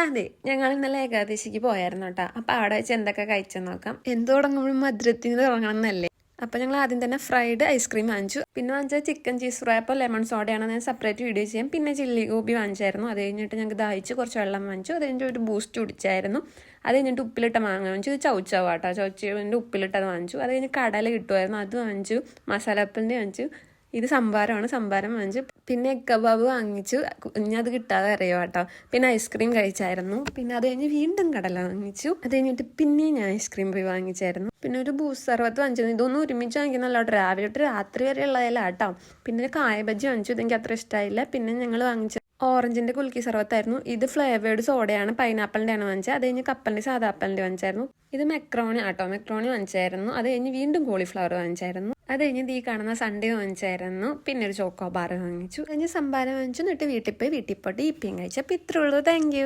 അതെ, ഞങ്ങൾ ഇന്നലെ ഏകാദശിക്ക് പോയായിരുന്നു കേട്ടോ. അപ്പോൾ അവിടെ വെച്ച് എന്തൊക്കെ കഴിച്ചെന്ന് നോക്കാം. എന്ത് തുടങ്ങുമ്പോഴും മധുരത്തിന് തുടങ്ങണം എന്നല്ലേ. അപ്പോൾ ഞങ്ങൾ ആദ്യം തന്നെ ഫ്രൈഡ് ഐസ്ക്രീം വാങ്ങിച്ചു. പിന്നെ വാങ്ങിച്ചത് ചിക്കൻ ചീസ് റാപ്പോ ലെമൺ സോഡയാണ്. ഞാൻ സെപ്പറേറ്റ് വീഡിയോ ചെയ്യാം. പിന്നെ ചില്ലി ഗോബി വാങ്ങിച്ചായിരുന്നു. അത് കഴിഞ്ഞിട്ട് ഞങ്ങൾക്ക് ദാഹിച്ച് കുറച്ച് വെള്ളം വാങ്ങിച്ചു. അത് കഴിഞ്ഞിട്ട് ഒരു ബൂസ്റ്റ് കുടിച്ചായിരുന്നു. അത് കഴിഞ്ഞിട്ട് ഉപ്പിലിട്ട മാങ്ങ വാങ്ങിച്ചു. ഇത് ചൗച്ചവാട്ടോ, ചൗച്ചവിൻ്റെ ഉപ്പിലിട്ടത് വാങ്ങിച്ചു. അത് കഴിഞ്ഞ് കടല കിട്ടുമായിരുന്നു, അത് വാങ്ങിച്ചു. മസാലപ്പൻ്റെ വാങ്ങിച്ചു. ഇത് സംഭാരമാണ്, സംഭാരം വാങ്ങിച്ചു. പിന്നെ എഗ് കബാബ് വാങ്ങിച്ചു, ഇനി അത് കിട്ടാതെ അറിയോ കേട്ടോ. പിന്നെ ഐസ്ക്രീം കഴിച്ചായിരുന്നു. പിന്നെ അത് കഴിഞ്ഞ് വീണ്ടും കടല വാങ്ങിച്ചു. അത് കഴിഞ്ഞിട്ട് പിന്നെ ഞാൻ ഐസ്ക്രീം പോയി വാങ്ങിച്ചായിരുന്നു. പിന്നെ ഒരു ബൂസ്റ്റ് സർവത്ത് വാങ്ങിച്ചിരുന്നു. ഇതൊന്നും ഒരുമിച്ച് വാങ്ങിക്കുന്നല്ലോ, രാവിലെ തൊട്ട് രാത്രി വരെ ഉള്ളതല്ല കേട്ടോ. പിന്നെ ഒരു കായ ബജ്ജി വാങ്ങിച്ചു, ഇതെനിക്ക് അത്ര ഇഷ്ടമായില്ല. പിന്നെ ഞങ്ങൾ വാങ്ങിച്ച ഓറഞ്ചിൻ്റെ കുൽക്കി സർവത്തായിരുന്നു. ഇത് ഫ്ലേവേർഡ് സോഡയാണ്, പൈനാപ്പിളിൻ്റെ ആണ് വാങ്ങിച്ചത്. അത് കഴിഞ്ഞ് കപ്പലിൻ്റെ സാധാ ആപ്പിളിൻ്റെ വാങ്ങിച്ചായിരുന്നു. ഇത് മെക്രോണി ആട്ടോ, മെക്രോണി വാങ്ങിച്ചായിരുന്നു. അത് കഴിഞ്ഞ് വീണ്ടും കോളിഫ്ലവർ വാങ്ങിച്ചായിരുന്നു. അത് കഴിഞ്ഞ് ഈ കാണുന്ന സൺഡേ വാങ്ങിച്ചായിരുന്നു. പിന്നെ ഒരു ചോക്കോ ബാർ വാങ്ങിച്ചു. കഴിഞ്ഞ് സംഭാരം വാങ്ങിച്ചു. എന്നിട്ട് വീട്ടിൽ പോയി വീട്ടിൽ പോയിട്ട് ഇപ്പിയും കഴിച്ചു. അപ്പോൾ ഇത്രയുള്ളൂ. Thank U.